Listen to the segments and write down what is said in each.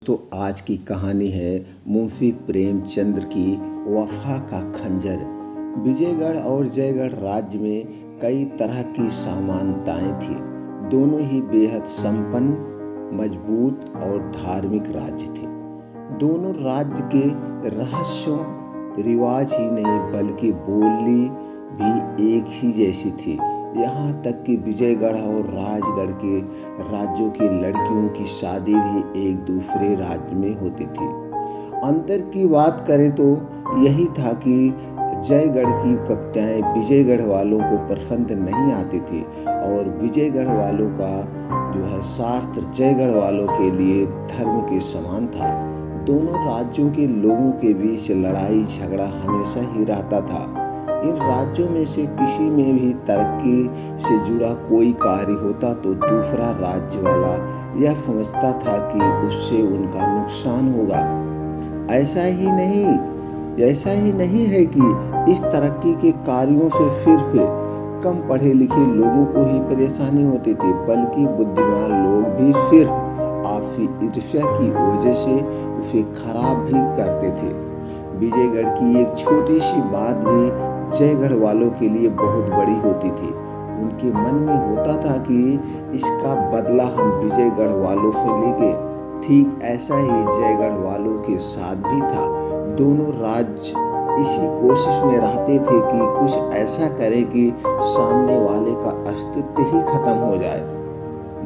दोस्तों, आज की कहानी है मुंशी प्रेमचंद की वफा का खंजर। विजयगढ़ और जयगढ़ राज्य में कई तरह की समानताएं थी। दोनों ही बेहद संपन्न, मजबूत और धार्मिक राज्य थे। दोनों राज्य के रहस्यों, रिवाज ही नहीं बल्कि बोली भी एक ही जैसी थी। यहाँ तक कि विजयगढ़ और राजगढ़ के राज्यों की लड़कियों की शादी भी एक दूसरे राज्य में होती थी। अंतर की बात करें तो यही था कि जयगढ़ की कविताएं विजयगढ़ वालों को पसंद नहीं आती थी और विजयगढ़ वालों का शास्त्र जयगढ़ वालों के लिए धर्म के समान था। दोनों राज्यों के लोगों के बीच लड़ाई झगड़ा हमेशा ही रहता था। इन राज्यों में से किसी में भी तरक्की से जुड़ा कोई कार्य होता तो दूसरा राज्य वाला यह समझता था कि उससे उनका नुकसान होगा। ऐसा ही नहीं है कि इस तरक्की के कार्यों से सिर्फ कम पढ़े लिखे लोगों को ही परेशानी होती थी, बल्कि बुद्धिमान लोग भी सिर्फ आपसी ईर्ष्या की वजह से उसे खराब भी करते थे। विजयगढ़ की एक छोटी सी बात भी जयगढ़ वालों के लिए बहुत बड़ी होती थी। उनके मन में होता था कि इसका बदला हम विजयगढ़ वालों से लेंगे। ठीक ऐसा ही जयगढ़ वालों के साथ भी था। दोनों राज्य इसी कोशिश में रहते थे कि कुछ ऐसा करें कि सामने वाले का अस्तित्व ही खत्म हो जाए।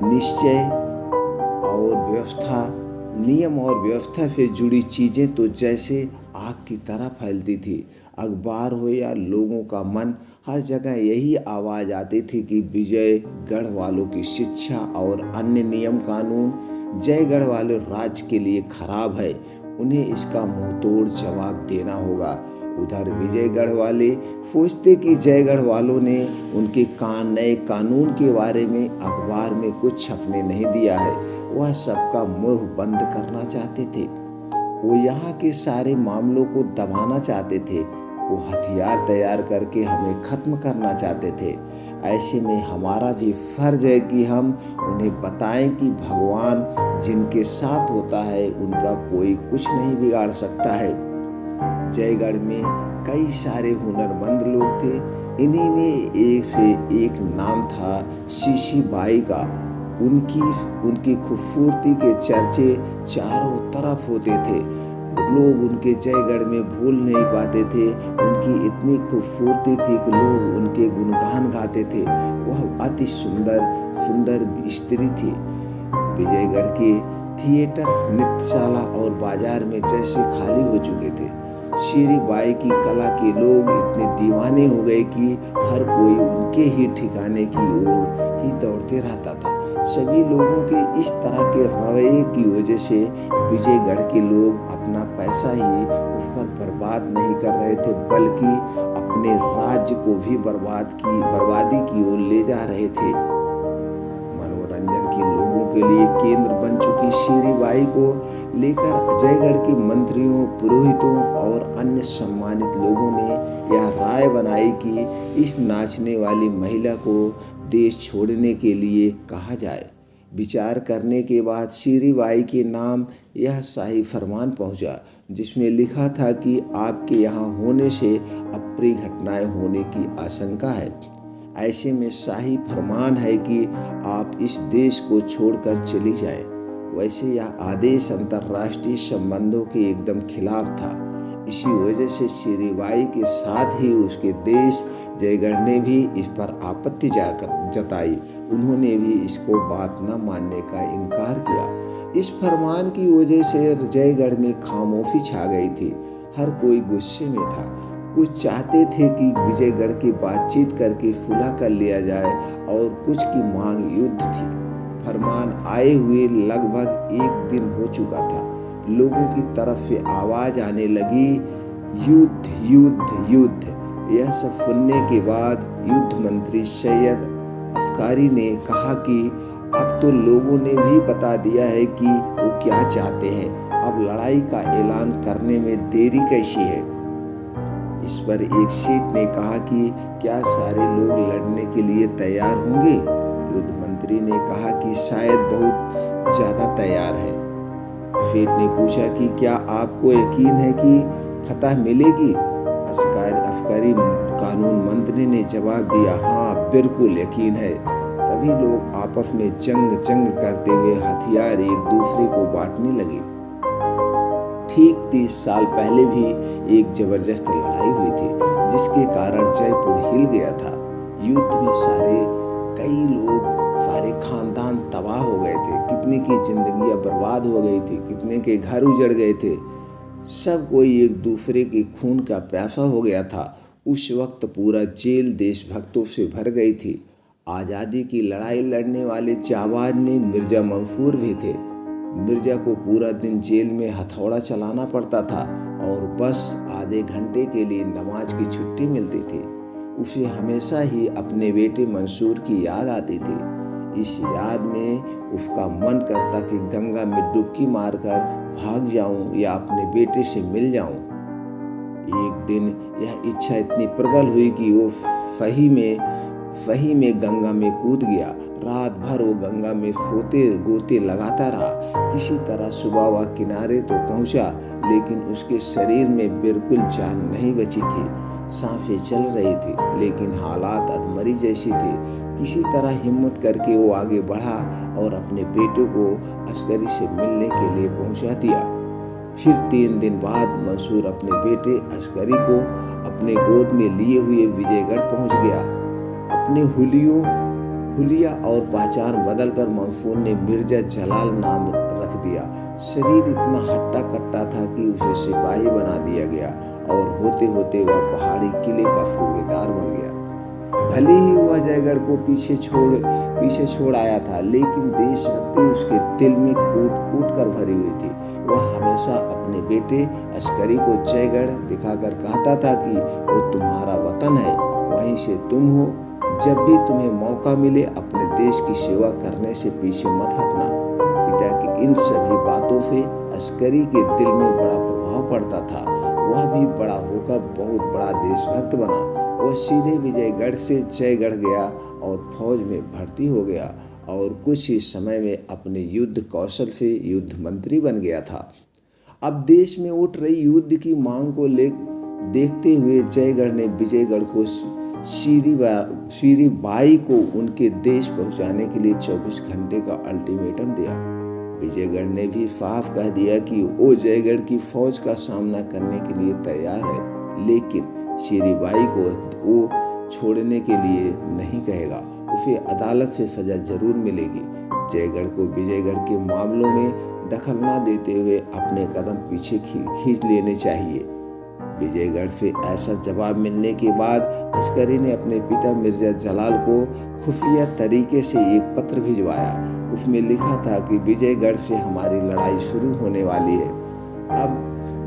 निश्चय और व्यवस्था, नियम और व्यवस्था से जुड़ी चीजें तो जैसे आग की तरह फैलती थी। अखबार हो या लोगों का मन, हर जगह यही आवाज आती थी कि विजयगढ़ वालों की शिक्षा और अन्य नियम कानून जयगढ़ वाले राज्य के लिए खराब है, उन्हें इसका मुंहतोड़ जवाब देना होगा। उधर विजयगढ़ वाले सोचते कि जयगढ़ वालों ने उनके नए कानून के बारे में अखबार में कुछ छपने नहीं दिया है। वह सबका मुंह बंद करना चाहते थे। वो यहाँ के सारे मामलों को दबाना चाहते थे। वो हथियार तैयार करके हमें खत्म करना चाहते थे। ऐसे में हमारा भी फर्ज है कि हम उन्हें बताएं कि भगवान जिनके साथ होता है उनका कोई कुछ नहीं बिगाड़ सकता है। जयगढ़ में कई सारे हुनरमंद लोग थे। इन्हीं में एक से एक नाम था शीशी बाई का। उनकी खूबसूरती के चर्चे चारों तरफ होते थे। लोग उनके जयगढ़ में भूल नहीं पाते थे। उनकी इतनी खूबसूरती थी कि लोग उनके गुणगान गाते थे। वह अति सुंदर स्त्री थी। विजयगढ़ के थिएटर, नृत्यशाला और बाजार में जैसे खाली हो चुके थे। शीरी बाई की कला के लोग इतने दीवाने हो गए कि हर कोई उनके ही ठिकाने की ओर ही दौड़ते रहता था। सभी लोगों के इस तरह के रवैये की वजह से विजयगढ़ के लोग अपना पैसा ही उस पर बर्बाद नहीं कर रहे थे, बल्कि अपने राज्य को भी बर्बादी की ओर ले जा रहे थे। मनोरंजन के लोगों के लिए केंद्र बन चुकी शीरी बाई को लेकर जयगढ़ के मंत्रियों, पुरोहितों और अन्य सम्मानित लोगों ने यह राय बनाई कि इस नाचने वाली महिला को देश छोड़ने के लिए कहा जाए। विचार करने के बाद शीरी बाई के नाम यह शाही फरमान पहुंचा, जिसमें लिखा था कि आपके यहाँ होने से अप्रिय घटनाएं होने की आशंका है। ऐसे में शाही फरमान है कि आप इस देश को छोड़कर चली जाएं। वैसे यह आदेश अंतर्राष्ट्रीय संबंधों के एकदम खिलाफ था। इसी वजह से शीरी बाई के साथ ही उसके देश जयगढ़ ने भी इस पर आपत्ति जताई। उन्होंने भी इसको बात न मानने का इनकार किया। इस फरमान की वजह से जयगढ़ में खामोशी छा गई थी। हर कोई गुस्से में था। कुछ चाहते थे कि विजयगढ़ की बातचीत करके सुलह कर लिया जाए और कुछ की मांग युद्ध थी। फरमान आए हुए लगभग एक दिन हो चुका था। लोगों की तरफ से आवाज आने लगी, युद्ध युद्ध युद्ध। यह सब सुनने के बाद युद्ध मंत्री सैयद अफकारी ने कहा कि अब तो लोगों ने भी बता दिया है कि वो क्या चाहते हैं। अब लड़ाई का ऐलान करने में देरी कैसी है। इस पर एक सेठ ने कहा कि क्या सारे लोग लड़ने के लिए तैयार होंगे। युद्ध मंत्री ने कहा कि शायद बहुत ज्यादा तैयार है। फेट ने पूछा कि क्या आपको यकीन है कि फतह मिलेगी? अफगानी कानून मंत्री ने जवाब दिया, हाँ बिल्कुल यकीन है। तभी लोग आपस में जंग करते हुए हथियार एक दूसरे को बांटने लगे। ठीक 30 साल पहले भी एक जबरदस्त लड़ाई हुई थी जिसके कारण जयपुर हिल गया था। युद्ध में कई लोग, सारे खानदान तबाह हो गए थे, कितने की जिंदगियां बर्बाद हो गई थी, कितने के घर उजड़ गए थे। सब कोई एक दूसरे के खून का प्यासा हो गया था। उस वक्त पूरा जेल देशभक्तों से भर गई थी। आज़ादी की लड़ाई लड़ने वाले जाबाज में मिर्जा मंसूर भी थे। मिर्जा को पूरा दिन जेल में हथौड़ा चलाना पड़ता था और बस आधे घंटे के लिए नमाज की छुट्टी मिलती थी। उसे हमेशा ही अपने बेटे मंसूर की याद आती थी। इस याद में उसका मन करता कि गंगा में डुबकी मारकर भाग जाऊं या अपने बेटे से मिल जाऊं। एक दिन यह इच्छा इतनी प्रबल हुई कि वो फही में गंगा में कूद गया। रात भर वो गंगा में गोते लगाता रहा। किसी तरह सुबह वह किनारे तो पहुंचा, लेकिन उसके शरीर में बिल्कुल जान नहीं बची थी। सांसें चल रही थी, लेकिन हालात अधमरी जैसी थे। किसी तरह हिम्मत करके वो आगे बढ़ा और अपने बेटे को अस्करी से मिलने के लिए पहुंचा दिया। फिर 3 दिन बाद मंसूर अपने बेटे अस्करी को अपने गोद में लिए हुए विजयगढ़ पहुंच गया। अपने हुलिया और पहचान बदलकर मंसूर ने मिर्जा जलाल नाम रख दिया। शरीर इतना हट्टा कट्टा था कि उसे सिपाही बना दिया गया और होते होते वह पहाड़ी किले का सूबेदार बन गया। भले ही वह जयगढ़ को पीछे छोड़ आया था, लेकिन देशभक्ति उसके दिल में कूट कर भरी हुई थी। वह हमेशा अपने बेटे अस्करी को जयगढ़ दिखाकर कहता था कि वो तुम्हारा वतन है, वहीं से तुम हो। जब भी तुम्हें मौका मिले अपने देश की सेवा करने से पीछे मत हटना। पिता की इन सभी बातों से अस्करी के दिल में बड़ा प्रभाव पड़ता था। वह भी बड़ा होकर बहुत बड़ा देशभक्त बना। वह सीधे विजयगढ़ से जयगढ़ गया और फौज में भर्ती हो गया और कुछ ही समय में अपने युद्ध कौशल से युद्ध मंत्री बन गया था। अब देश में उठ रही युद्ध की मांग को देखते हुए जयगढ़ ने विजयगढ़ को शीरीबाई को उनके देश पहुंचाने के लिए 24 घंटे का अल्टीमेटम दिया। विजयगढ़ ने भी साफ कह दिया कि वो जयगढ़ की फौज का सामना करने के लिए तैयार है, लेकिन शीरीबाई को वो छोड़ने के लिए नहीं कहेगा। उसे अदालत से सजा जरूर मिलेगी। जयगढ़ को विजयगढ़ के मामलों में दखल न देते हुए अपने कदम पीछे खींच लेने चाहिए। विजयगढ़ से ऐसा जवाब मिलने के बाद अस्करी ने अपने पिता मिर्जा जलाल को खुफिया तरीके से एक पत्र भिजवाया। उसमें लिखा था कि विजयगढ़ से हमारी लड़ाई शुरू होने वाली है। अब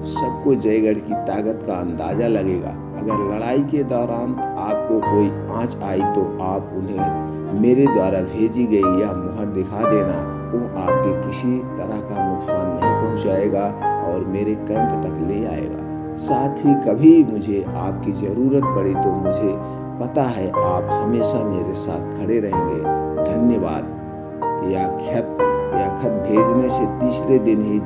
सबको जयगढ़ की ताकत का अंदाजा लगेगा। अगर लड़ाई के दौरान आपको कोई आंच आई तो आप उन्हें मेरे द्वारा भेजी गई यह मुहर दिखा देना। वो आपके किसी तरह का नुकसान नहीं पहुंचाएगा और मेरे कैंप तक ले आएगा। साथ ही कभी मुझे आपकी जरूरत पड़ी तो मुझे पता है आप हमेशा मेरे साथ खड़े रहेंगे। धन्यवाद। यह खत भेजने से तीसरे दिन ही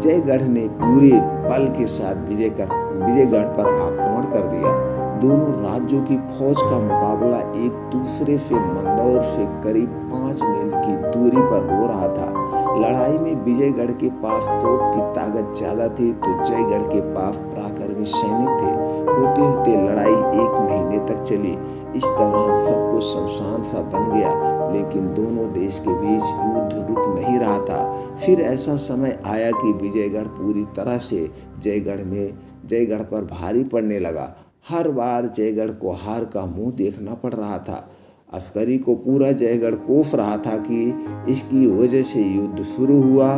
जयगढ़ ने पूरे बल के साथ विजयगढ़ पर आक्रमण कर दिया। दोनों राज्यों की फौज का मुकाबला एक दूसरे से मंदौर से करीब 5 मील की दूरी पर हो रहा था। लड़ाई में विजयगढ़ के पास तोप की ताकत ज्यादा थी तो जयगढ़ के पास पराक्रमी सैनिक थे। होते होते लड़ाई 1 महीने तक चली। इस दौरान सब कुछ शमशान सा बन गया, लेकिन दोनों देश के बीच युद्ध रुक नहीं रहा था। फिर ऐसा समय आया कि विजयगढ़ पूरी तरह से जयगढ़ पर भारी पड़ने लगा। हर बार जयगढ़ को हार का मुंह देखना पड़ रहा था। अस्करी को पूरा जयगढ़ कोस रहा था कि इसकी वजह से युद्ध शुरू हुआ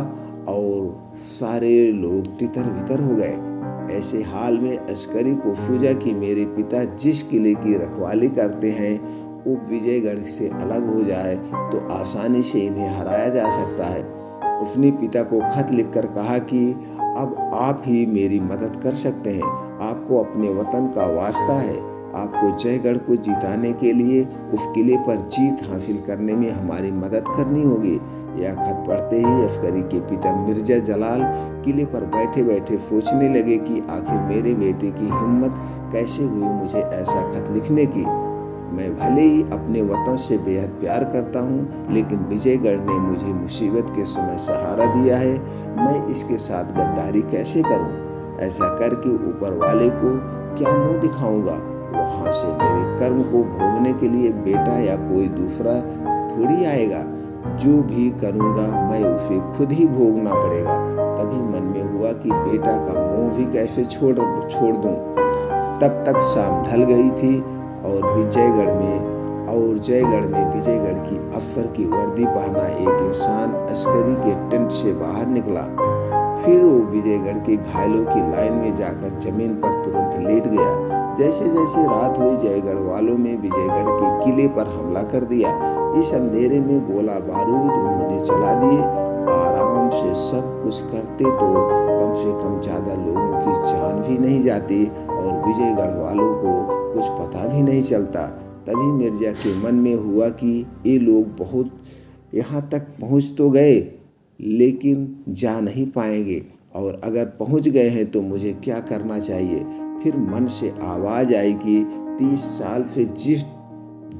और सारे लोग तितर बितर हो गए। ऐसे हाल में अस्करी को सूझा कि मेरे पिता जिस किले की रखवाली करते हैं वो विजयगढ़ से अलग हो जाए तो आसानी से इन्हें हराया जा सकता है। उसने पिता को खत लिखकर कहा कि अब आप ही मेरी मदद कर सकते हैं। आपको अपने वतन का वास्ता है, आपको जयगढ़ को जिताने के लिए उस किले पर जीत हासिल करने में हमारी मदद करनी होगी। यह खत पढ़ते ही अफसरी के पिता मिर्जा जलाल किले पर बैठे बैठे सोचने लगे कि आखिर मेरे बेटे की हिम्मत कैसे हुई मुझे ऐसा खत लिखने की। मैं भले ही अपने वतन से बेहद प्यार करता हूँ, लेकिन विजयगढ़ ने मुझे मुसीबत के समय सहारा दिया है। मैं इसके साथ गद्दारी कैसे करूँ? ऐसा करके ऊपर वाले को क्या मुंह दिखाऊंगा? वहां से मेरे कर्म को भोगने के लिए बेटा या कोई दूसरा थोड़ी आएगा। जो भी करूंगा मैं उसे खुद ही भोगना पड़ेगा। तभी मन में हुआ कि बेटा का मुंह भी कैसे छोड़ दूं। तब तक शाम ढल गई थी और जयगढ़ में विजयगढ़ की अफसर की वर्दी पहना एक इंसान अस्करी के टेंट से बाहर निकला। फिर वो विजयगढ़ के घायलों की लाइन में जाकर जमीन पर तुरंत लेट गया। जैसे जैसे रात हुई, जयगढ़ वालों में विजयगढ़ के किले पर हमला कर दिया। इस अंधेरे में गोला बारूद उन्होंने चला दिए। आराम से सब कुछ करते तो कम से कम ज्यादा लोगों की जान भी नहीं जाती और विजयगढ़ वालों को कुछ पता भी नहीं चलता। तभी मिर्जा के मन में हुआ कि ये लोग बहुत यहाँ तक पहुँच तो गए, लेकिन जा नहीं पाएंगे, और अगर पहुँच गए हैं तो मुझे क्या करना चाहिए। फिर मन से आवाज़ आई कि 30 साल से जिस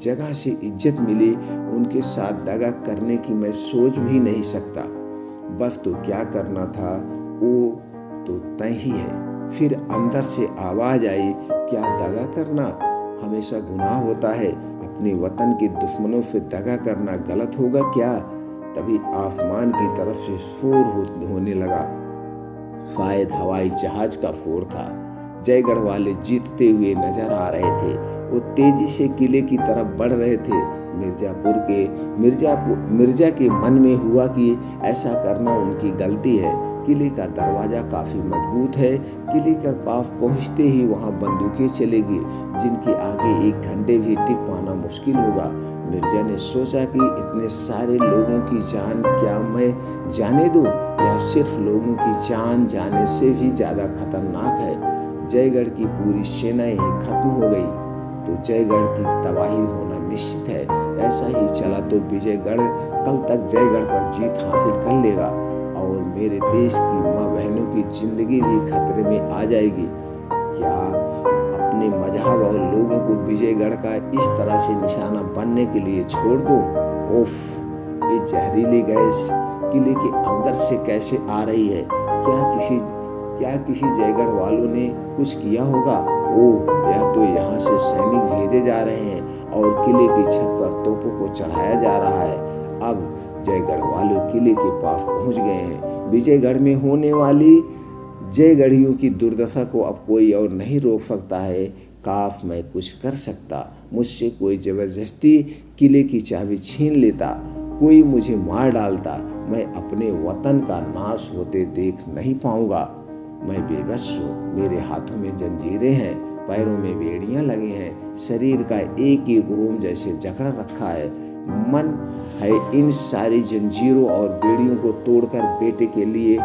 जगह से इज्जत मिली उनके साथ दगा करने की मैं सोच भी नहीं सकता। बस तो क्या करना था वो तो तय ही है। फिर अंदर से आवाज़ आई, क्या दगा करना हमेशा गुनाह होता है? अपने वतन के दुश्मनों से दगा करना गलत होगा क्या? तभी आसमान की तरफ से शोर होने लगा। शायद हवाई जहाज का शोर था। जयगढ़ वाले जीतते हुए नजर आ रहे थे। वो तेजी से किले की तरफ बढ़ रहे थे। मिर्जा के मन में हुआ कि ऐसा करना उनकी गलती है। किले का दरवाजा काफी मजबूत है। किले के पास पहुंचते ही वहां बंदूकें चलेगी, जिनके आगे 1 घंटे भी टिक पाना मुश्किल होगा। मिर्जा ने सोचा कि इतने सारे लोगों की जान क्या मैं जाने दूं? यह सिर्फ लोगों की जान जाने से भी ज्यादा खतरनाक है। जयगढ़ की पूरी सेना यही खत्म हो गई तो जयगढ़ की तबाही होना निश्चित है। ऐसा ही चला तो विजयगढ़ कल तक जयगढ़ पर जीत हासिल कर लेगा और मेरे देश की माँ बहनों की जिंदगी भी खतरे में आ जाएगी। क्या अपने मजहब और लोगों को विजयगढ़ का इस तरह से निशाना बनने के लिए छोड़ दो? उफ, ये जहरीली गैस किले के अंदर से कैसे आ रही है? क्या किसी जयगढ़ वालों ने कुछ किया होगा? ओह, यह तो यहाँ से सैनिक भेजे जा रहे हैं और किले की छत पर तोपों को चढ़ाया जा रहा है। अब जयगढ़ वालों किले के पास पहुँच गए हैं। विजयगढ़ में होने वाली जयगढ़ियों की दुर्दशा को अब कोई और नहीं रोक सकता है। काश मैं कुछ कर सकता। मुझसे कोई जबरदस्ती किले की चाबी छीन लेता, कोई मुझे मार डालता। मैं अपने वतन का नाश होते देख नहीं पाऊंगा। मैं बेबस हूँ। मेरे हाथों में जंजीरें हैं, पैरों में बेड़ियां लगे हैं, शरीर का एक एक रोम जैसे जकड़ रखा है। मन है इन सारी जंजीरों और बेड़ियों को तोड़कर बेटे के लिए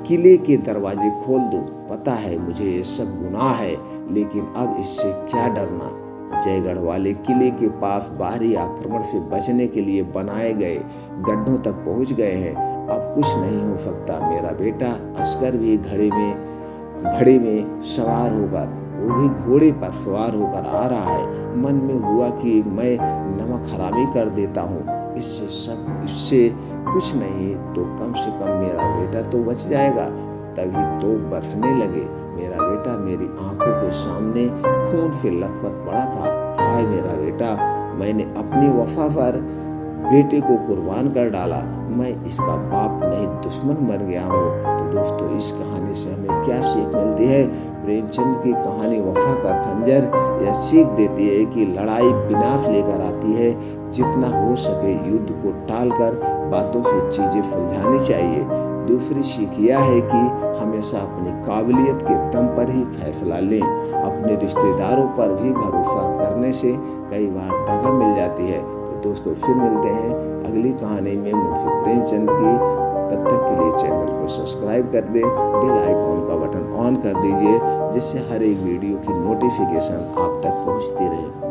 किले के दरवाजे खोल दो। पता है मुझे ये सब गुनाह है, लेकिन अब इससे क्या डरना। जयगढ़ वाले किले के पास बाहरी आक्रमण से बचने के लिए बनाए गए गड्ढों तक पहुंच गए हैं। अब कुछ नहीं हो सकता। मेरा बेटा अस्कर भी घड़े में सवार होकर, वो भी घोड़े पर सवार होकर आ रहा है। मन में हुआ कि मैं नमक हरामी कर देता हूँ। इससे कुछ नहीं तो कम से कम मेरा बेटा तो बच जाएगा। तभी तो बरसने लगे। मेरा बेटा मेरी आंखों के सामने खून से लथपथ पड़ा था। हाय मेरा बेटा, मैंने अपनी वफा पर बेटे को कुर्बान कर डाला। मैं इसका बाप नहीं दुश्मन बन गया हूँ। तो दोस्तों, इस कहानी से हमें क्या सीख मिलती है? प्रेमचंद की कहानी वफा का खंजर यह सीख देती है कि लड़ाई विनाश लेकर आती है। जितना हो सके युद्ध को टालकर बातों से चीजें सुलझानी चाहिए। दूसरी सीख यह है कि हमेशा अपनी काबिलियत के दम पर ही फैसला लें। अपने रिश्तेदारों पर भी भरोसा करने से कई बार दगा मिल जाती है। तो दोस्तों, फिर मिलते हैं अगली कहानी में मुंशी प्रेमचंद की तब तक के लिए चैनल को सब्सक्राइब कर दें, बेल आइकॉन का बटन ऑन कर दीजिए, जिससे हर एक वीडियो की नोटिफिकेशन आप तक पहुंचती रहे।